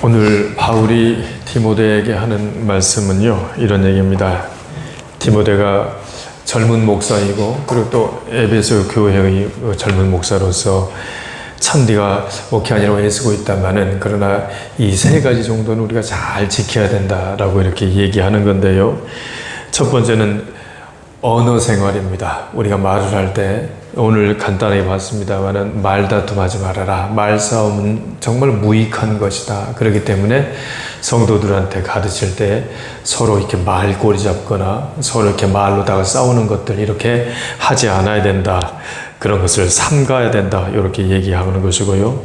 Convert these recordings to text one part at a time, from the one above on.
오늘 바울이 디모데에게 하는 말씀은요, 이런 얘기입니다. 디모데가 젊은 목사이고, 그리고 또 에베소 교회의 젊은 목사로서 참 네가 목회하느라고 애쓰고 있다마는, 그러나 이 세 가지 정도는 우리가 잘 지켜야 된다라고 이렇게 얘기하는 건데요. 첫 번째는 언어 생활입니다. 우리가 말을 할 때, 오늘 간단하게 봤습니다만은 말다툼하지 말아라. 말싸움은 정말 무익한 것이다. 그렇기 때문에 성도들한테 가르칠 때 서로 이렇게 말꼬리 잡거나 서로 이렇게 말로다가 싸우는 것들 이렇게 하지 않아야 된다. 그런 것을 삼가야 된다. 이렇게 얘기하는 것이고요.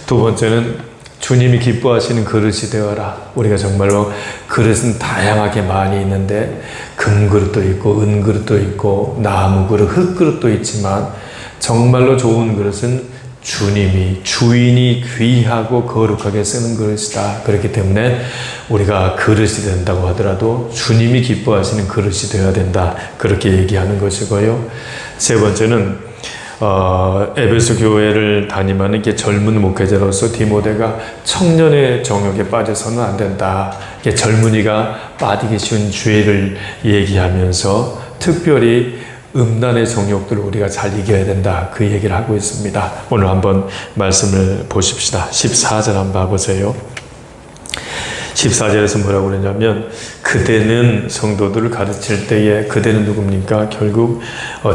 두 번째는 주님이 기뻐하시는 그릇이 되어라. 우리가 정말로 그릇은 다양하게 많이 있는데 금그릇도 있고 은그릇도 있고 나무그릇, 흙그릇도 있지만 정말로 좋은 그릇은 주님이, 주인이 귀하고 거룩하게 쓰는 그릇이다. 그렇기 때문에 우리가 그릇이 된다고 하더라도 주님이 기뻐하시는 그릇이 되어야 된다. 그렇게 얘기하는 것이고요. 세 번째는 에베소 교회를 다니면 이게 젊은 목회자로서 디모데가 청년의 정욕에 빠져서는 안 된다. 이게 젊은이가 빠지기 쉬운 죄를 얘기하면서 특별히 음란의 정욕들을 우리가 잘 이겨야 된다. 그 얘기를 하고 있습니다. 오늘 한번 말씀을 보십시다. 14절 한번 봐보세요. 14절에서 뭐라고 그러냐면, 그대는 성도들을 가르칠 때에, 그대는 누굽니까? 결국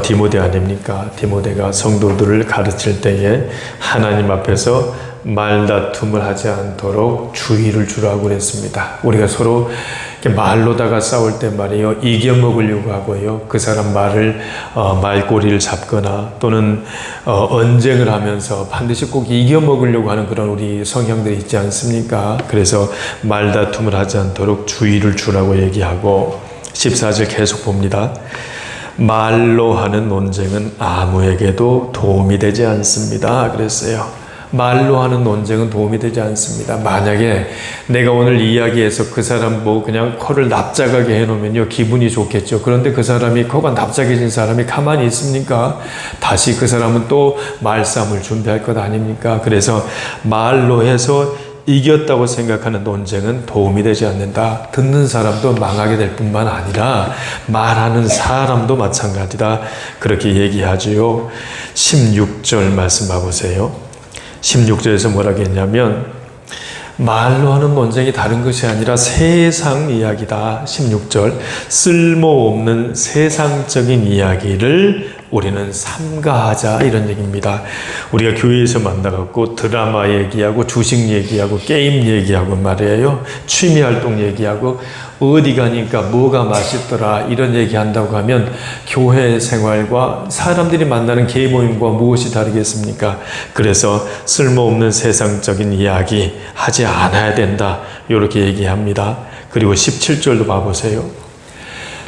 디모데 아닙니까? 디모데가 성도들을 가르칠 때에 하나님 앞에서 말다툼을 하지 않도록 주의를 주라고 그랬습니다. 우리가 서로 말로다가 싸울 때 말이에요, 이겨먹으려고 하고요, 그 사람 말꼬리를 잡거나 또는 언쟁을 하면서 반드시 꼭 이겨먹으려고 하는 그런 우리 성향들이 있지 않습니까? 그래서 말다툼을 하지 않도록 주의를 주라고 얘기하고, 14절 계속 봅니다. 말로 하는 논쟁은 아무에게도 도움이 되지 않습니다. 그랬어요. 말로 하는 논쟁은 도움이 되지 않습니다. 만약에 내가 오늘 이야기해서 그 사람 그냥 코를 납작하게 해놓으면요, 기분이 좋겠죠. 그런데 그 사람이, 코가 납작해진 사람이 가만히 있습니까? 다시 그 사람은 또 말싸움을 준비할 것 아닙니까? 그래서 말로 해서 이겼다고 생각하는 논쟁은 도움이 되지 않는다. 듣는 사람도 망하게 될 뿐만 아니라 말하는 사람도 마찬가지다. 그렇게 얘기하지요. 16절 말씀 봐보세요. 16절에서 뭐라고 했냐면, 말로 하는 논쟁이 다른 것이 아니라 세상 이야기다. 16절, 쓸모없는 세상적인 이야기를 우리는 삼가하자, 이런 얘기입니다. 우리가 교회에서 만나갖고 드라마 얘기하고 주식 얘기하고 게임 얘기하고 말이에요, 취미활동 얘기하고 어디 가니까 뭐가 맛있더라 이런 얘기한다고 하면 교회 생활과 사람들이 만나는 개의 모임과 무엇이 다르겠습니까? 그래서 쓸모없는 세상적인 이야기 하지 않아야 된다, 이렇게 얘기합니다. 그리고 17절도 봐보세요.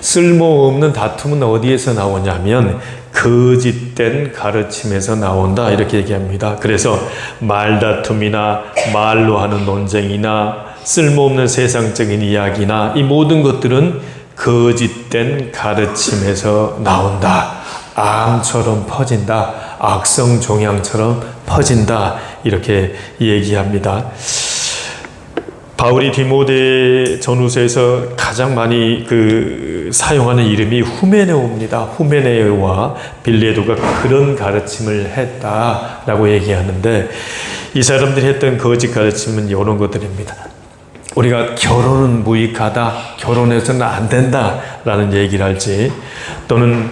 쓸모없는 다툼은 어디에서 나오냐면 거짓된 가르침에서 나온다, 이렇게 얘기합니다. 그래서 말다툼이나 말로 하는 논쟁이나 쓸모없는 세상적인 이야기나 이 모든 것들은 거짓된 가르침에서 나온다. 암처럼 퍼진다. 악성 종양처럼 퍼진다. 이렇게 얘기합니다. 바울이 디모데 전후서에서 가장 많이 사용하는 이름이 후메네오입니다. 후메네오와 빌레도가 그런 가르침을 했다라고 얘기하는데, 이 사람들이 했던 거짓 가르침은 이런 것들입니다. 우리가 결혼은 무익하다, 결혼해서는 안 된다라는 얘기를 할지, 또는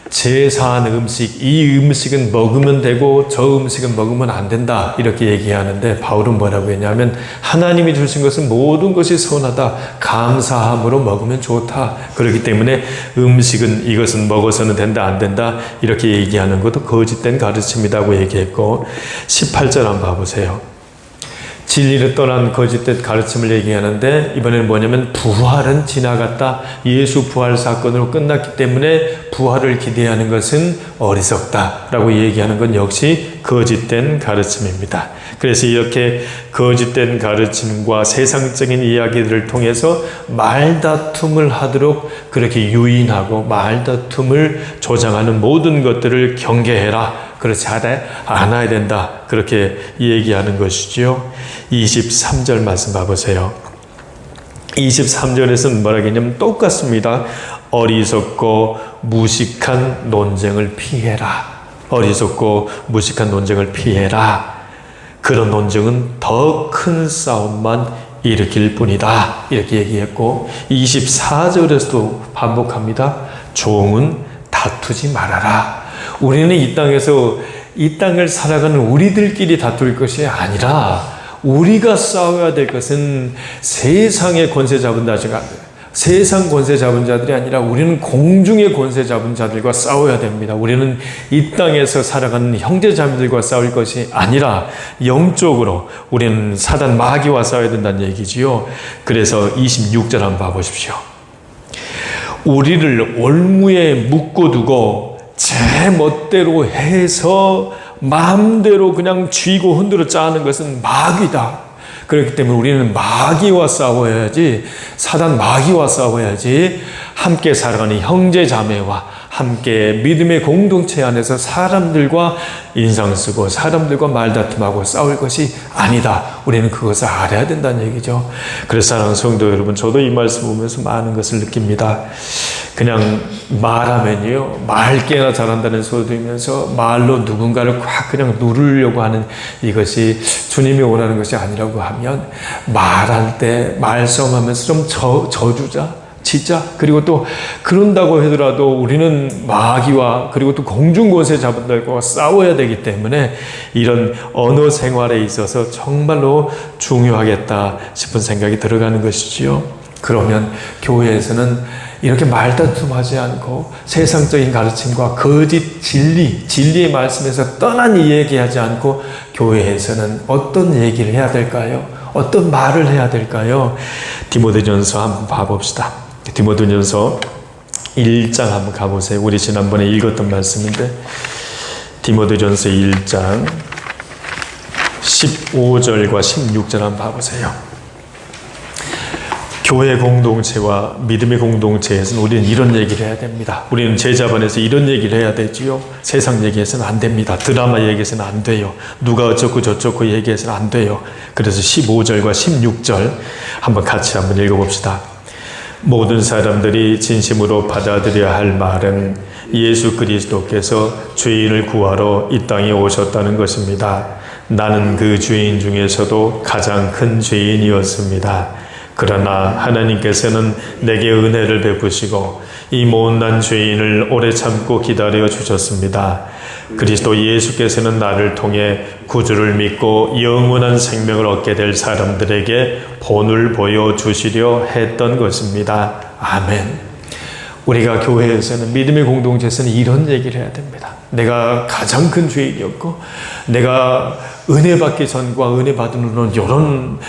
제사한 음식, 이 음식은 먹으면 되고 저 음식은 먹으면 안 된다, 이렇게 얘기하는데, 바울은 뭐라고 했냐면 하나님이 주신 것은 모든 것이 선하다, 감사함으로 먹으면 좋다. 그렇기 때문에 음식은 이것은 먹어서는 된다, 안 된다, 이렇게 얘기하는 것도 거짓된 가르침이라고 얘기했고, 18절 한번 봐보세요. 진리를 떠난 거짓된 가르침을 얘기하는데, 이번에는 뭐냐면 부활은 지나갔다, 예수 부활 사건으로 끝났기 때문에 부활을 기대하는 것은 어리석다 라고 얘기하는 건 역시 거짓된 가르침입니다. 그래서 이렇게 거짓된 가르침과 세상적인 이야기들을 통해서 말다툼을 하도록 그렇게 유인하고 말다툼을 조장하는 모든 것들을 경계해라, 그렇지 않아야 된다. 그렇게 얘기하는 것이죠. 23절 말씀 봐보세요. 23절에서는 뭐라 하냐면 똑같습니다. 어리석고 무식한 논쟁을 피해라. 어리석고 무식한 논쟁을 피해라. 그런 논쟁은 더 큰 싸움만 일으킬 뿐이다. 이렇게 얘기했고 24절에서도 반복합니다. 종은 다투지 말아라. 우리는 이 땅에서 이 땅을 살아가는 우리들끼리 다툴 것이 아니라 우리가 싸워야 될 것은 세상의 권세 잡은 자들과 세상 권세 잡은 자들이 아니라 우리는 공중의 권세 잡은 자들과 싸워야 됩니다. 우리는 이 땅에서 살아가는 형제자매들과 싸울 것이 아니라 영적으로 우리는 사단 마귀와 싸워야 된다는 얘기지요. 그래서 26절 한번 봐보십시오. 우리를 올무에 묶어두고 제 멋대로 해서 마음대로 그냥 쥐고 흔들어 짜는 것은 마귀다. 그렇기 때문에 우리는 마귀와 싸워야지, 사단 마귀와 싸워야지, 함께 살아가는 형제 자매와 함께 믿음의 공동체 안에서 사람들과 인상 쓰고 사람들과 말다툼하고 싸울 것이 아니다. 우리는 그것을 알아야 된다는 얘기죠. 그래서 사랑하는 성도 여러분, 저도 이 말씀 보면서 많은 것을 느낍니다. 그냥 말하면요, 말 꽤나 잘한다는 소리 들으면서 말로 누군가를 꽉 그냥 누르려고 하는 이것이 주님이 원하는 것이 아니라고 하면, 말할 때 말싸움하면서 좀 저주자, 진짜. 그리고 또 그런다고 하더라도 우리는 마귀와 그리고 또 공중권세 잡은 자들과 싸워야 되기 때문에 이런 언어 생활에 있어서 정말로 중요하겠다 싶은 생각이 들어가는 것이지요. 그러면 교회에서는 이렇게 말다툼하지 않고 세상적인 가르침과 거짓 진리의 말씀에서 떠나니 얘기하지 않고 교회에서는 어떤 얘기를 해야 될까요? 어떤 말을 해야 될까요? 디모데전서 한번 봐봅시다. 디모데전서 1장 한번 가보세요. 우리 지난번에 읽었던 말씀인데 디모데전서 1장 15절과 16절 한번 봐보세요. 교회 공동체와 믿음의 공동체에서는 우리는 이런 얘기를 해야 됩니다. 우리는 제자반에서 이런 얘기를 해야 되지요. 세상 얘기해서는 안 됩니다. 드라마 얘기해서는 안 돼요. 누가 어쩌고 저쩌고 얘기해서는 안 돼요. 그래서 15절과 16절 한번 같이 한번 읽어봅시다. 모든 사람들이 진심으로 받아들여야 할 말은 예수 그리스도께서 죄인을 구하러 이 땅에 오셨다는 것입니다. 나는 그 죄인 중에서도 가장 큰 죄인이었습니다. 그러나 하나님께서는 내게 은혜를 베푸시고 이 못난 죄인을 오래 참고 기다려 주셨습니다. 그리스도 예수께서는 나를 통해 구주를 믿고 영원한 생명을 얻게 될 사람들에게 본을 보여주시려 했던 것입니다. 아멘. 우리가 교회에서는, 믿음의 공동체에서는 이런 얘기를 해야 됩니다. 내가 가장 큰 죄인이었고 내가 은혜 받기 전과 은혜 받은 후는 이런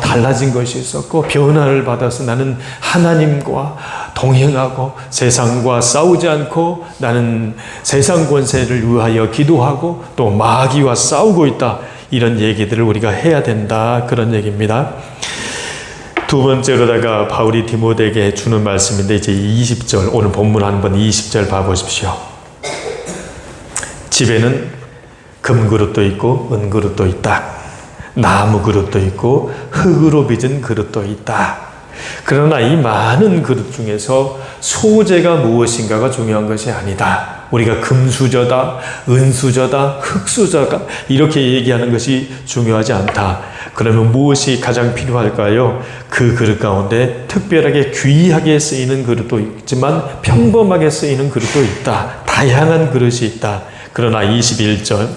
달라진 것이 있었고 변화를 받아서 나는 하나님과 동행하고 세상과 싸우지 않고 나는 세상 권세를 위하여 기도하고 또 마귀와 싸우고 있다. 이런 얘기들을 우리가 해야 된다. 그런 얘기입니다. 두 번째로다가 바울이 디모데에게 주는 말씀인데 이제 20절, 오늘 본문 한번 20절 봐보십시오. 집에는 금그릇도 있고 은그릇도 있다. 나무 그릇도 있고 흙으로 빚은 그릇도 있다. 그러나 이 많은 그릇 중에서 소재가 무엇인가가 중요한 것이 아니다. 우리가 금수저다, 은수저다, 흙수저다 이렇게 얘기하는 것이 중요하지 않다. 그러면 무엇이 가장 필요할까요? 그 그릇 가운데 특별하게 귀하게 쓰이는 그릇도 있지만 평범하게 쓰이는 그릇도 있다. 다양한 그릇이 있다. 그러나 21절,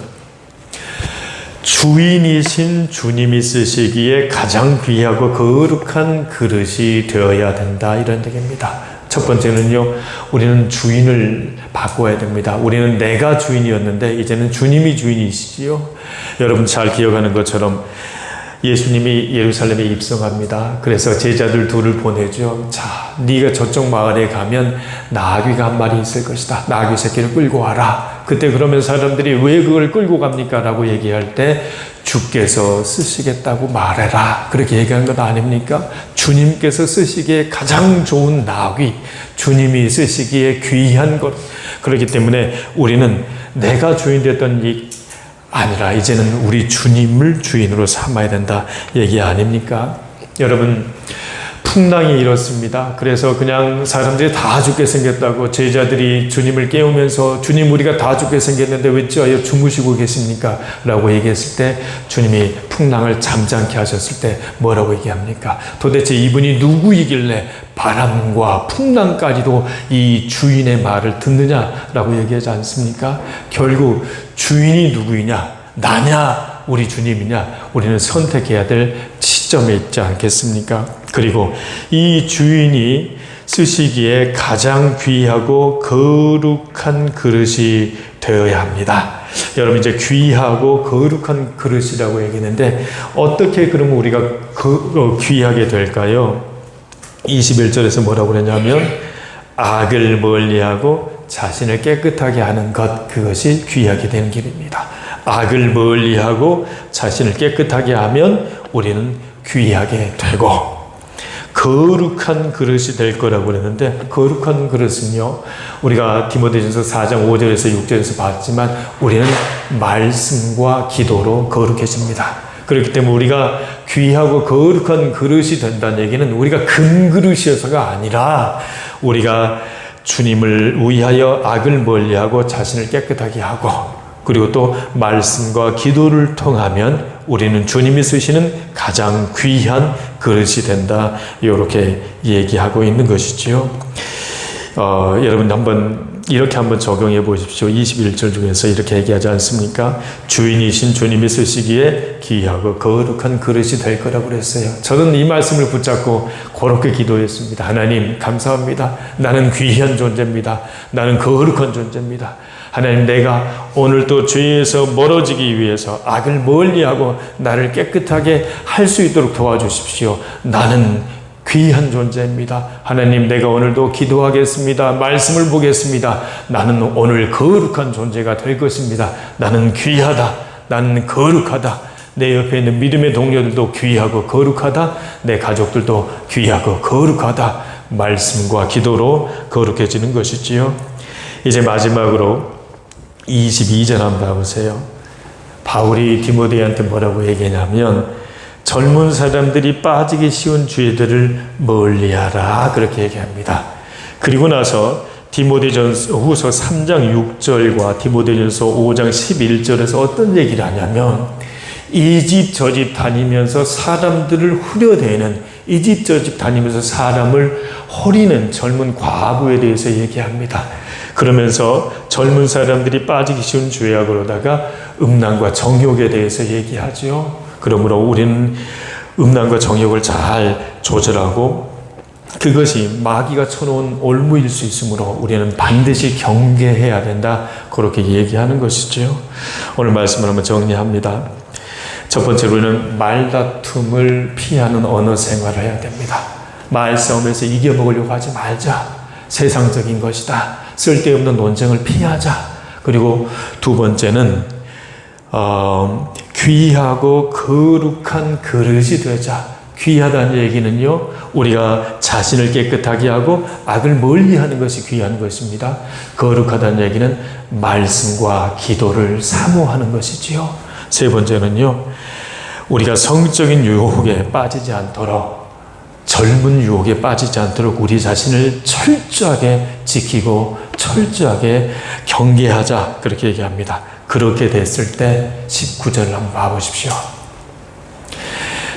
주인이신 주님이 쓰시기에 가장 귀하고 거룩한 그릇이 되어야 된다. 이런 얘기입니다. 첫 번째는요, 우리는 주인을 바꿔야 됩니다. 우리는 내가 주인이었는데 이제는 주님이 주인이시지요. 여러분 잘 기억하는 것처럼 예수님이 예루살렘에 입성합니다. 그래서 제자들 둘을 보내죠. 자, 네가 저쪽 마을에 가면 나귀가 한 마리 있을 것이다. 나귀 새끼를 끌고 와라. 그때 그러면 사람들이 왜 그걸 끌고 갑니까? 라고 얘기할 때 주께서 쓰시겠다고 말해라. 그렇게 얘기한 것 아닙니까? 주님께서 쓰시기에 가장 좋은 나귀, 주님이 쓰시기에 귀한 것. 그렇기 때문에 우리는 내가 주인 됐던 이 아니라 이제는 우리 주님을 주인으로 삼아야 된다 얘기 아닙니까? 여러분, 풍랑이 이렇습니다. 그래서 그냥 사람들이 다 죽게 생겼다고 제자들이 주님을 깨우면서 주님 우리가 다 죽게 생겼는데 왜 주무시고 계십니까? 라고 얘기했을 때 주님이 풍랑을 잠잠케 하셨을 때 뭐라고 얘기합니까? 도대체 이분이 누구이길래 바람과 풍랑까지도 이 주인의 말을 듣느냐라고 얘기하지 않습니까? 결국 주인이 누구이냐? 나냐? 우리 주님이냐? 우리는 선택해야 될 시점에 있지 않겠습니까? 그리고 이 주인이 쓰시기에 가장 귀하고 거룩한 그릇이 되어야 합니다. 여러분, 이제 귀하고 거룩한 그릇이라고 얘기했는데 어떻게 그러면 우리가 귀하게 될까요? 21절에서 뭐라고 그러냐면 악을 멀리하고 자신을 깨끗하게 하는 것, 그것이 귀하게 되는 길입니다. 악을 멀리하고 자신을 깨끗하게 하면 우리는 귀하게 되고 거룩한 그릇이 될 거라고 그랬는데, 거룩한 그릇은요, 우리가 디모데전서 4장 5절에서 6절에서 봤지만 우리는 말씀과 기도로 거룩해집니다. 그렇기 때문에 우리가 귀하고 거룩한 그릇이 된다는 얘기는 우리가 금그릇이어서가 아니라 우리가 주님을 위하여 악을 멀리하고 자신을 깨끗하게 하고, 그리고 또 말씀과 기도를 통하면 우리는 주님이 쓰시는 가장 귀한 그릇이 된다, 이렇게 얘기하고 있는 것이지요. 여러분 이렇게 한번 적용해 보십시오. 21절 중에서 이렇게 얘기하지 않습니까? 주인이신 주님이 쓰시기에 귀하고 거룩한 그릇이 될 거라고 그랬어요. 저는 이 말씀을 붙잡고 그렇게 기도했습니다. 하나님, 감사합니다. 나는 귀한 존재입니다. 나는 거룩한 존재입니다. 하나님, 내가 오늘 또 죄에서 멀어지기 위해서 악을 멀리하고 나를 깨끗하게 할 수 있도록 도와주십시오. 나는 귀한 존재입니다. 하나님, 내가 오늘도 기도하겠습니다. 말씀을 보겠습니다. 나는 오늘 거룩한 존재가 될 것입니다. 나는 귀하다. 나는 거룩하다. 내 옆에 있는 믿음의 동료들도 귀하고 거룩하다. 내 가족들도 귀하고 거룩하다. 말씀과 기도로 거룩해지는 것이지요. 이제 마지막으로 22절 한번 봐보세요. 바울이 디모데한테 뭐라고 얘기하냐면 젊은 사람들이 빠지기 쉬운 죄들을 멀리하라, 그렇게 얘기합니다. 그리고 나서 디모데전서 후서 3장 6절과 디모데전서 5장 11절에서 어떤 얘기를 하냐면 이 집 저 집 다니면서 사람들을 후려대는, 이 집 저 집 다니면서 사람을 호리는 젊은 과부에 대해서 얘기합니다. 그러면서 젊은 사람들이 빠지기 쉬운 죄악으로다가 음란과 정욕에 대해서 얘기하죠. 그러므로 우리는 음란과 정욕을 잘 조절하고 그것이 마귀가 쳐놓은 올무일 수 있으므로 우리는 반드시 경계해야 된다, 그렇게 얘기하는 것이죠. 오늘 말씀을 한번 정리합니다. 첫 번째로 우리는 말다툼을 피하는 언어 생활을 해야 됩니다. 말싸움에서 이겨먹으려고 하지 말자. 세상적인 것이다. 쓸데없는 논쟁을 피하자. 그리고 두 번째는 귀하고 거룩한 그릇이 되자. 귀하다는 얘기는요, 우리가 자신을 깨끗하게 하고 악을 멀리하는 것이 귀한 것입니다. 거룩하다는 얘기는 말씀과 기도를 사모하는 것이지요. 세 번째는요, 우리가 성적인 유혹에 빠지지 않도록, 젊은 유혹에 빠지지 않도록 우리 자신을 철저하게 지키고 철저하게 경계하자, 그렇게 얘기합니다. 그렇게 됐을 때 19절을 한번 봐보십시오.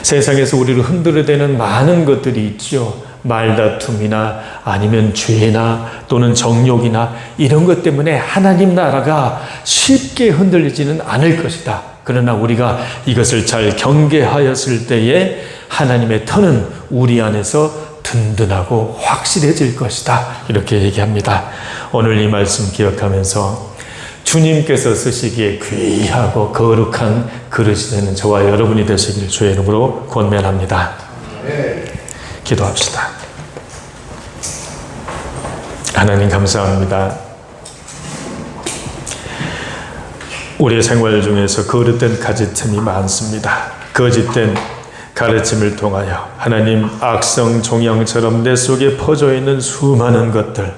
세상에서 우리를 흔들어대는 많은 것들이 있죠. 말다툼이나 아니면 죄나 또는 정욕이나 이런 것 때문에 하나님 나라가 쉽게 흔들리지는 않을 것이다. 그러나 우리가 이것을 잘 경계하였을 때에 하나님의 터는 우리 안에서 든든하고 확실해질 것이다, 이렇게 얘기합니다. 오늘 이 말씀 기억하면서 주님께서 쓰시기에 귀하고 거룩한 그릇이 되는 저와 여러분이 되시길 주의 이름으로 권면합니다. 기도합시다. 하나님, 감사합니다. 우리의 생활 중에서 거짓된 가르침이 많습니다. 거짓된 가르침을 통하여 하나님, 악성 종양처럼 내 속에 퍼져 있는 수많은 것들,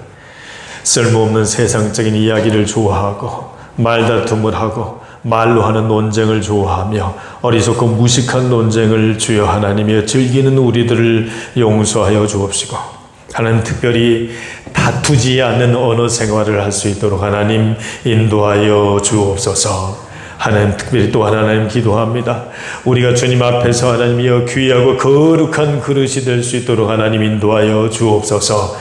쓸모없는 세상적인 이야기를 좋아하고 말다툼을 하고 말로 하는 논쟁을 좋아하며 어리석고 무식한 논쟁을 주여 하나님이여 즐기는 우리들을 용서하여 주옵시고, 하나님 특별히 다투지 않는 언어 생활을 할 수 있도록 하나님 인도하여 주옵소서. 하나님 특별히 또 하나님 기도합니다. 우리가 주님 앞에서 하나님이여 귀하고 거룩한 그릇이 될 수 있도록 하나님 인도하여 주옵소서.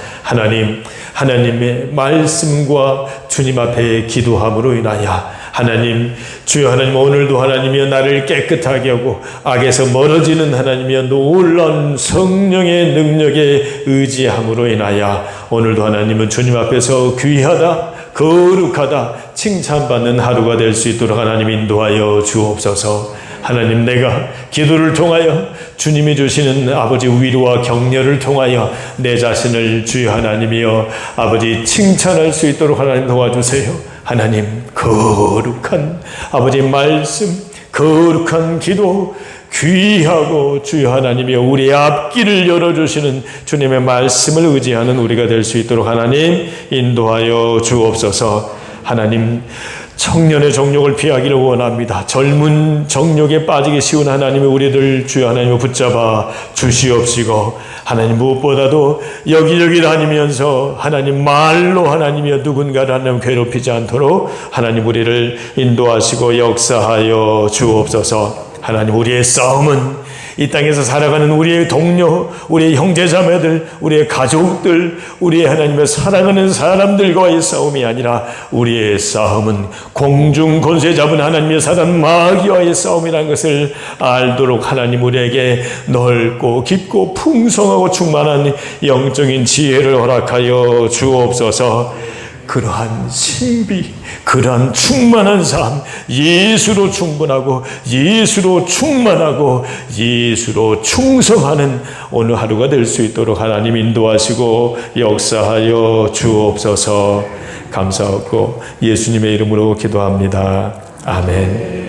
하나님의 말씀과 주님 앞에 기도함으로 인하여 하나님, 주여 하나님 오늘도 하나님이여 나를 깨끗하게 하고 악에서 멀어지는 하나님이여 놀라운 성령의 능력에 의지함으로 인하여 오늘도 하나님은 주님 앞에서 귀하다, 거룩하다, 칭찬받는 하루가 될 수 있도록 하나님 인도하여 주옵소서. 하나님, 내가 기도를 통하여 주님이 주시는 아버지 위로와 격려를 통하여 내 자신을 주여 하나님이여 아버지 칭찬할 수 있도록 하나님 도와주세요. 하나님, 거룩한 아버지 말씀, 거룩한 기도, 귀하고 주여 하나님이여 우리의 앞길을 열어주시는 주님의 말씀을 의지하는 우리가 될 수 있도록 하나님 인도하여 주옵소서. 하나님, 청년의 정욕을 피하기를 원합니다. 젊은 정욕에 빠지기 쉬운 하나님의 우리들 주여 하나님을 붙잡아 주시옵시고, 하나님 무엇보다도 여기저기 다니면서 하나님 말로 하나님이여 누군가를 하나님 괴롭히지 않도록 하나님 우리를 인도하시고 역사하여 주옵소서. 하나님, 우리의 싸움은 이 땅에서 살아가는 우리의 동료, 우리의 형제자매들, 우리의 가족들, 우리의 하나님의 사랑하는 사람들과의 싸움이 아니라 우리의 싸움은 공중 권세 잡은 하나님의 사단 마귀와의 싸움이라는 것을 알도록 하나님 우리에게 넓고 깊고 풍성하고 충만한 영적인 지혜를 허락하여 주옵소서. 그러한 신비, 그러한 충만한 삶, 예수로 충분하고 예수로 충만하고 예수로 충성하는 오늘 하루가 될 수 있도록 하나님 인도하시고 역사하여 주옵소서. 감사하고 예수님의 이름으로 기도합니다. 아멘.